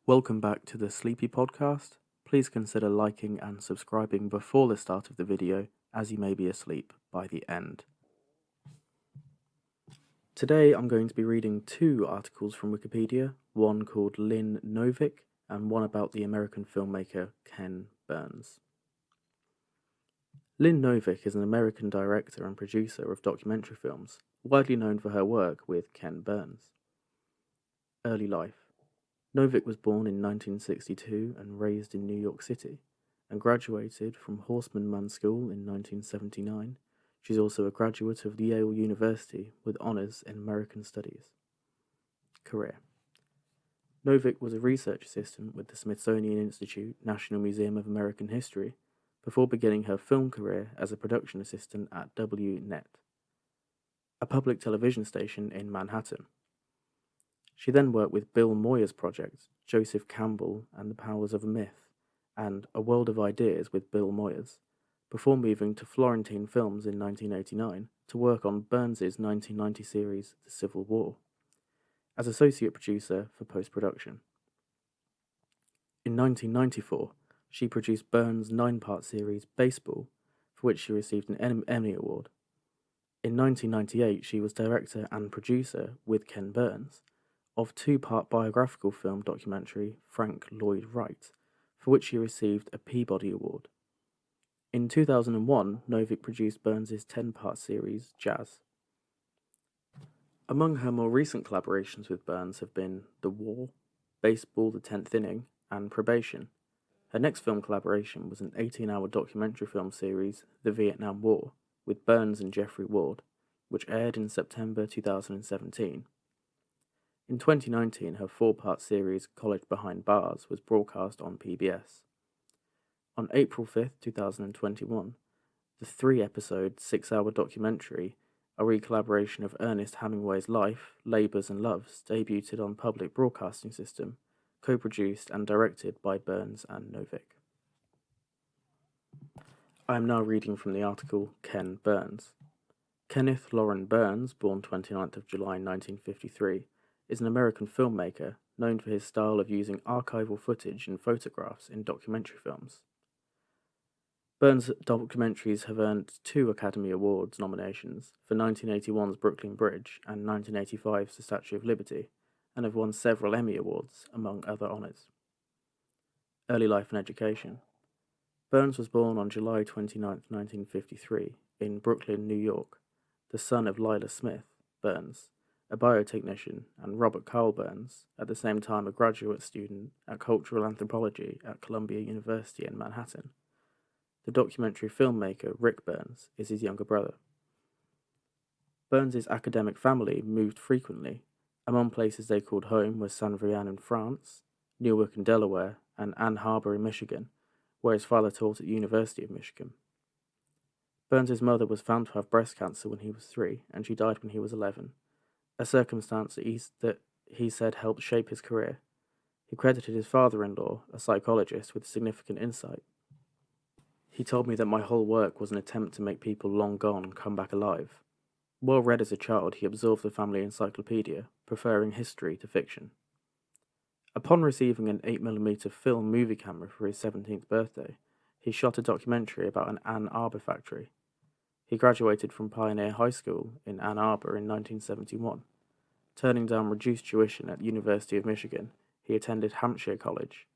Welcome back to the Sleepy Podcast. Please consider liking and subscribing before the start of the video, as you may be asleep by the end. Today I'm going to be reading two articles from Wikipedia, one called Lynn Novick and one about the American filmmaker Ken Burns. Lynn Novick is an American director and producer of documentary films, widely known for her work with Ken Burns. Early life. Novick was born in 1962 and raised in New York City, and graduated from Horseman Munn School in 1979. She's also a graduate of Yale University with honors in American Studies. Career. Novick was a research assistant with the Smithsonian Institute National Museum of American History before beginning her film career as a production assistant at WNET, a public television station in Manhattan. She then worked with Bill Moyer's project, Joseph Campbell and the Powers of a Myth, and A World of Ideas with Bill Moyers, before moving to Florentine Films in 1989 to work on Burns's 1990 series The Civil War, as associate producer for post-production. In 1994, she produced Burns' 9-part series Baseball, for which she received an Emmy Award. In 1998, she was director and producer with Ken Burns of 2-part biographical film documentary Frank Lloyd Wright, for which she received a Peabody Award. In 2001, Novick produced Burns's 10-part series Jazz. Among her more recent collaborations with Burns have been The War, Baseball the 10th Inning, and Probation. Her next film collaboration was an 18-hour documentary film series, The Vietnam War, with Burns and Jeffrey Ward, which aired in September 2017. In 2019, her 4-part series College Behind Bars was broadcast on PBS. On April 5, 2021, the 3-episode, 6-hour documentary, a recollaboration of Ernest Hemingway's life, labours and loves, debuted on Public Broadcasting System, co-produced and directed by Burns and Novick. I am now reading from the article Ken Burns. Kenneth Loren Burns, born 29th of July 1953, is an American filmmaker known for his style of using archival footage and photographs in documentary films. Burns' documentaries have earned 2 Academy Awards nominations for 1981's Brooklyn Bridge and 1985's The Statue of Liberty, and have won several Emmy Awards, among other honors. Early life and education. Burns was born on July 29, 1953, in Brooklyn, New York, the son of Lila Smith Burns, a biotechnician, and Robert Carl Burns, at the same time a graduate student at cultural anthropology at Columbia University in Manhattan. The documentary filmmaker Rick Burns is his younger brother. Burns's academic family moved frequently. Among places they called home were Saint Brieuc in France, Newark in Delaware, and Ann Arbor in Michigan, where his father taught at the University of Michigan. Burns's mother was found to have breast cancer when he was 3, and she died when he was 11. A circumstance that he said helped shape his career. He credited his father-in-law, a psychologist, with significant insight. He told me that my whole work was an attempt to make people long gone come back alive. Well read as a child, he absorbed the family encyclopedia, preferring history to fiction. Upon receiving an 8mm film movie camera for his 17th birthday, he shot a documentary about an Ann Arbor factory. He graduated from Pioneer High School in Ann Arbor in 1971. Turning down reduced tuition at the University of Michigan, he attended Hampshire College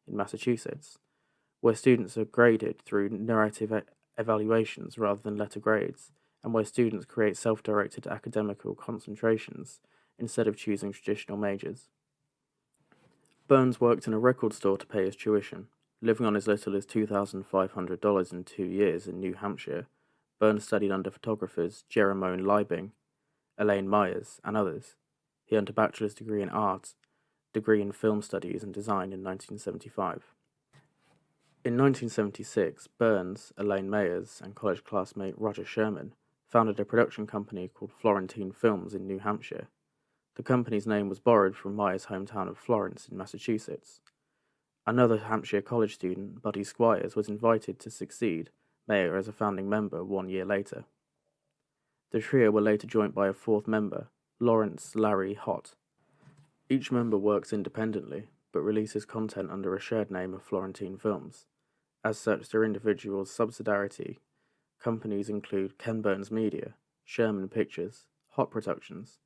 in Massachusetts, where students are graded through narrative evaluations rather than letter grades, and where students create self-directed academical concentrations instead of choosing traditional majors. Burns worked in a record store to pay his tuition, living on as little as $2,500 in 2 years in New Hampshire. Burns studied under photographers Jerome Liebing, Elaine Myers, and others. He earned a bachelor's degree in art, degree in film studies and design in 1975. In 1976, Burns, Elaine Myers, and college classmate Roger Sherman founded a production company called Florentine Films in New Hampshire. The company's name was borrowed from Myers' hometown of Florence in Massachusetts. Another Hampshire college student, Buddy Squires, was invited to succeed Mayer as a founding member 1 year later. The trio were later joined by a 4th member, Lawrence Larry Hott. Each member works independently, but releases content under a shared name of Florentine Films. As such, their individual subsidiary companies include Ken Burns Media, Sherman Pictures, Hot Productions.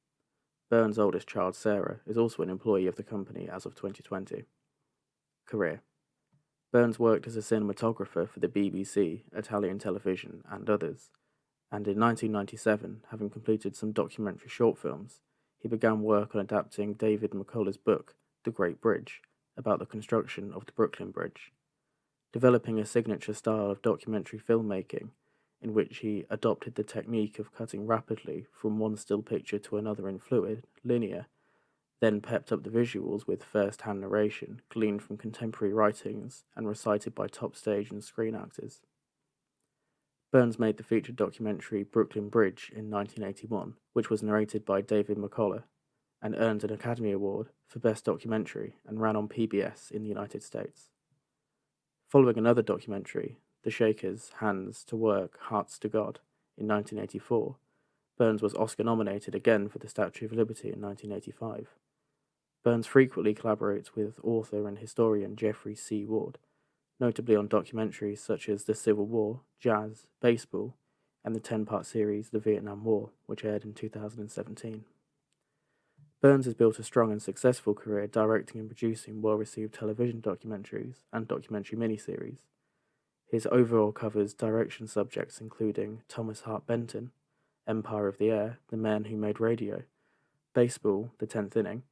Burns' oldest child, Sarah, is also an employee of the company as of 2020. Career. Burns worked as a cinematographer for the BBC, Italian television, and others, and in 1997, having completed some documentary short films, he began work on adapting David McCullough's book, The Great Bridge, about the construction of the Brooklyn Bridge, developing a signature style of documentary filmmaking in which he adopted the technique of cutting rapidly from one still picture to another in fluid, linear, then pepped up the visuals with first-hand narration gleaned from contemporary writings and recited by top stage and screen actors. Burns made the feature documentary Brooklyn Bridge in 1981, which was narrated by David McCullough, and earned an Academy Award for Best Documentary and ran on PBS in the United States. Following another documentary, The Shakers' Hands to Work, Hearts to God, in 1984, Burns was Oscar-nominated again for the Statue of Liberty in 1985. Burns frequently collaborates with author and historian Jeffrey C. Ward, notably on documentaries such as The Civil War, Jazz, Baseball, and the 10-part series The Vietnam War, which aired in 2017. Burns has built a strong and successful career directing and producing well-received television documentaries and documentary miniseries. His overall covers direction subjects including Thomas Hart Benton, Empire of the Air, The Man Who Made Radio, Baseball, The 10th Inning,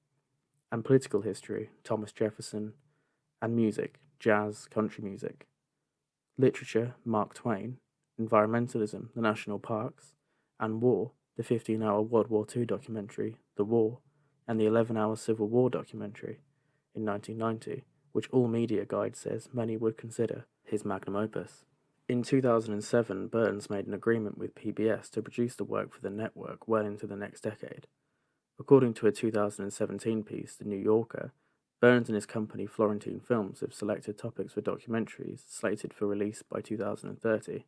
and political history, Thomas Jefferson, and music, jazz, country music. Literature, Mark Twain, environmentalism, the national parks, and war, the 15-hour World War II documentary, The War, and the 11-hour Civil War documentary in 1990, which All Media Guide says many would consider his magnum opus. In 2007, Burns made an agreement with PBS to produce the work for the network well into the next decade. According to a 2017 piece, The New Yorker, Burns and his company Florentine Films have selected topics for documentaries slated for release by 2030.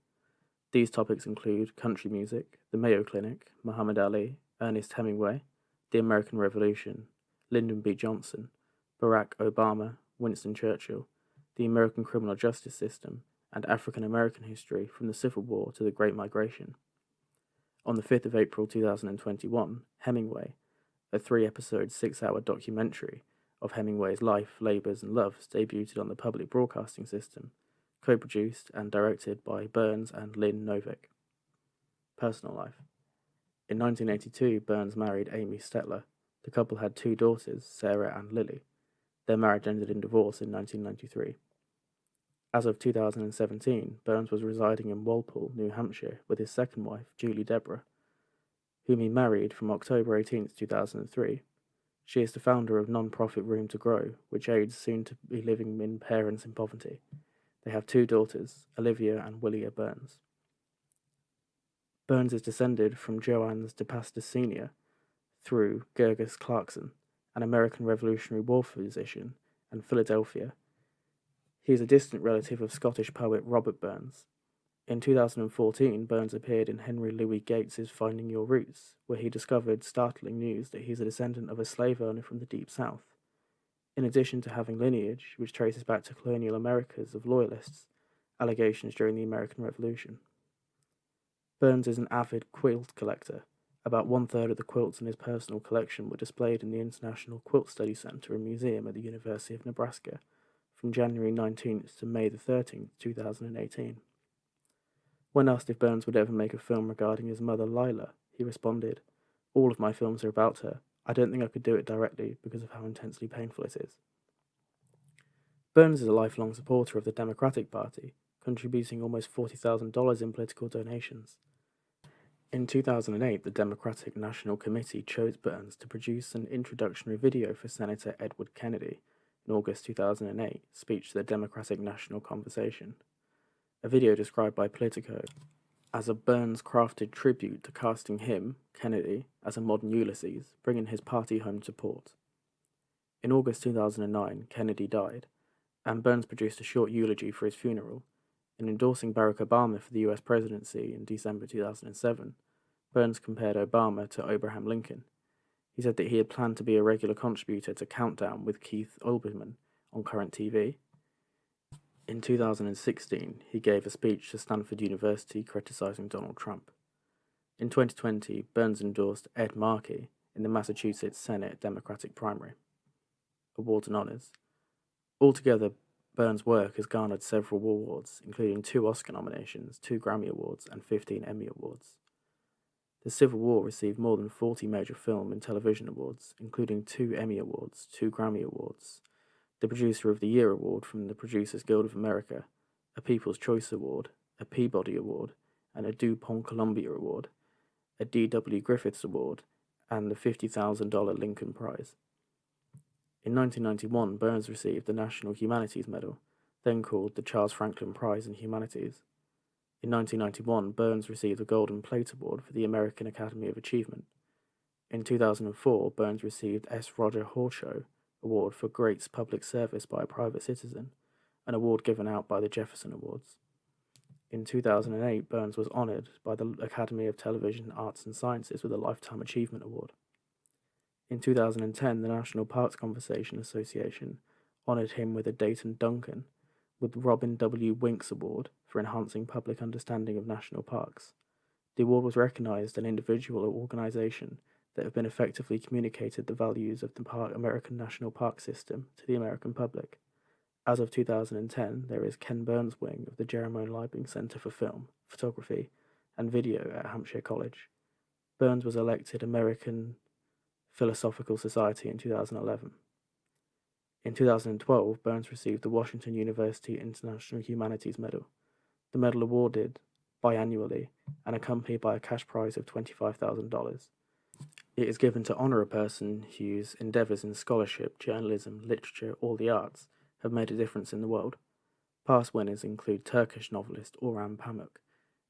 These topics include country music, the Mayo Clinic, Muhammad Ali, Ernest Hemingway, the American Revolution, Lyndon B. Johnson, Barack Obama, Winston Churchill, the American criminal justice system, and African American history from the Civil War to the Great Migration. On the 5th of April 2021, Hemingway, a 3-episode, 6-hour documentary of Hemingway's life, labours, and loves, debuted on the public broadcasting system, co-produced and directed by Burns and Lynn Novick. Personal life. In 1982, Burns married Amy Stetler. The couple had 2 daughters, Sarah and Lily. Their marriage ended in divorce in 1993. As of 2017, Burns was residing in Walpole, New Hampshire, with his second wife, Julie Deborah, whom he married from October 18, 2003. She is the founder of non-profit Room to Grow, which aids soon-to-be living parents in poverty. They have 2 daughters, Olivia and Willia Burns. Burns is descended from Johannes de Pastor Sr. through Gergus Clarkson, an American Revolutionary War physician, and Philadelphia. He is a distant relative of Scottish poet Robert Burns. In 2014, Burns appeared in Henry Louis Gates's Finding Your Roots, where he discovered startling news that he is a descendant of a slave owner from the Deep South. In addition to having lineage which traces back to colonial Americas of loyalists, allegations during the American Revolution. Burns is an avid quilt collector. About 1/3 of the quilts in his personal collection were displayed in the International Quilt Study Center and Museum at the University of Nebraska from January 19th to May 13th, 2018. When asked if Burns would ever make a film regarding his mother, Lila, he responded, "All of my films are about her. I don't think I could do it directly because of how intensely painful it is." Burns is a lifelong supporter of the Democratic Party, contributing almost $40,000 in political donations. In 2008, the Democratic National Committee chose Burns to produce an introductory video for Senator Edward Kennedy in August 2008 speech to the Democratic National Conversation. A video described by Politico as a Burns-crafted tribute to casting him, Kennedy, as a modern Ulysses, bringing his party home support. In August 2009, Kennedy died, and Burns produced a short eulogy for his funeral. In endorsing Barack Obama for the US presidency in December 2007, Burns compared Obama to Abraham Lincoln. He said that he had planned to be a regular contributor to Countdown with Keith Olbermann on Current TV. In 2016, he gave a speech to Stanford University criticizing Donald Trump. In 2020, Burns endorsed Ed Markey in the Massachusetts Senate Democratic primary. Awards and honors. Altogether, Burns' work has garnered several awards, including 2 Oscar nominations, 2 Grammy Awards, and 15 Emmy Awards. The Civil War received more than 40 major film and television awards, including 2 Emmy Awards, 2 Grammy Awards, the Producer of the Year Award from the Producers Guild of America, a People's Choice Award, a Peabody Award, and a DuPont Columbia Award, a D.W. Griffiths Award, and the $50,000 Lincoln Prize. In 1991, Burns received the National Humanities Medal, then called the Charles Franklin Prize in Humanities. In 1991, Burns received the Golden Plate Award for the American Academy of Achievement. In 2004, Burns received S. Roger Horshaw Award for Great Public Service by a Private Citizen, an award given out by the Jefferson Awards. In 2008, Burns was honored by the Academy of Television Arts and Sciences with a Lifetime Achievement Award. In 2010, the National Parks Conservation Association honored him with a Dayton Duncan with Robin W. Winks Award for enhancing public understanding of national parks. The award was recognized an individual or organization that have been effectively communicated the values of the American National Park System to the American public. As of 2010, there is Ken Burns Wing of the Jeremiah Liebing Center for Film, Photography, and Video at Hampshire College. Burns was elected American Philosophical Society in 2011. In 2012, Burns received the Washington University International Humanities Medal. The medal awarded biannually and accompanied by a cash prize of $25,000. It is given to honor a person whose endeavors in scholarship, journalism, literature, or the arts have made a difference in the world. Past winners include Turkish novelist Orhan Pamuk,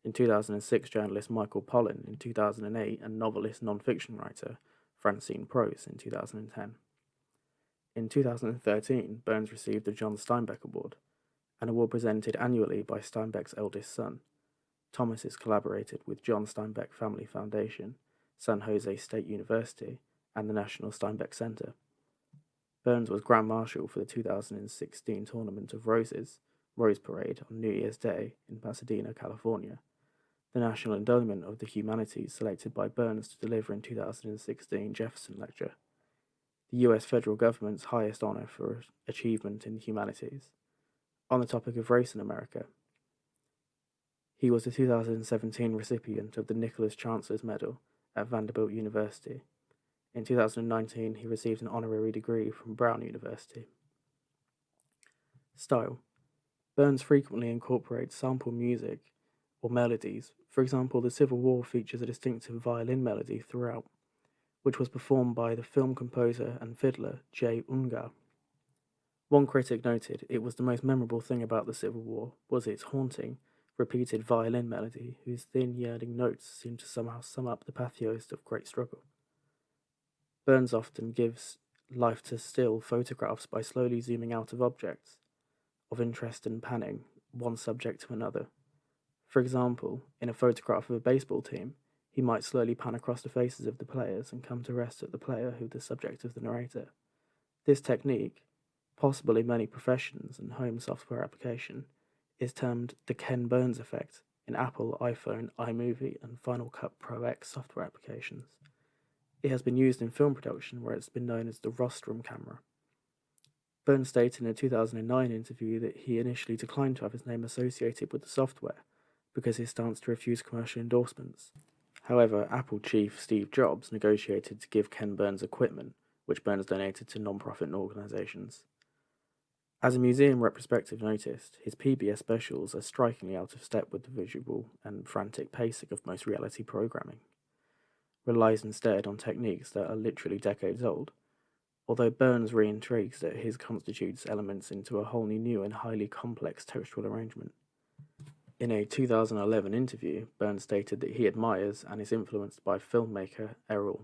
in 2006 journalist Michael Pollan, in 2008 and novelist non-fiction writer Francine Prose in 2010. In 2013, Burns received the John Steinbeck Award, an award presented annually by Steinbeck's eldest son. Thomas has collaborated with John Steinbeck Family Foundation, San Jose State University, and the National Steinbeck Center. Burns was Grand Marshal for the 2016 Tournament of Roses, Rose Parade, on New Year's Day in Pasadena, California. The National Endowment of the Humanities selected by Burns to deliver in 2016 Jefferson Lecture, the U.S. federal government's highest honor for achievement in humanities. On the topic of race in America, he was the 2017 recipient of the Nicholas Chancellor's Medal at Vanderbilt University. In 2019, he received an honorary degree from Brown University. Style. Burns frequently incorporates sample music or melodies. For example, the Civil War features a distinctive violin melody throughout, which was performed by the film composer and fiddler J. Ungar. One critic noted it was the most memorable thing about the Civil War was its haunting, repeated violin melody whose thin, yearning notes seemed to somehow sum up the pathos of great struggle. Burns often gives life to still photographs by slowly zooming out of objects of interest and panning one subject to another. For example, in a photograph of a baseball team, he might slowly pan across the faces of the players and come to rest at the player who is the subject of the narrator. This technique, possible in many professions and home software application, is termed the Ken Burns effect in Apple, iPhone, iMovie, and Final Cut Pro X software applications. It has been used in film production where it's been known as the rostrum camera. Burns stated in a 2009 interview that he initially declined to have his name associated with the software because his stance to refuse commercial endorsements. However, Apple chief Steve Jobs negotiated to give Ken Burns equipment, which Burns donated to non-profit organizations. As a museum retrospective noticed, his PBS specials are strikingly out of step with the visual and frantic pacing of most reality programming. Relies instead on techniques that are literally decades old, although Burns re-intrigues that his constitutes elements into a wholly new and highly complex textual arrangement. In a 2011 interview, Burns stated that he admires and is influenced by filmmaker Errol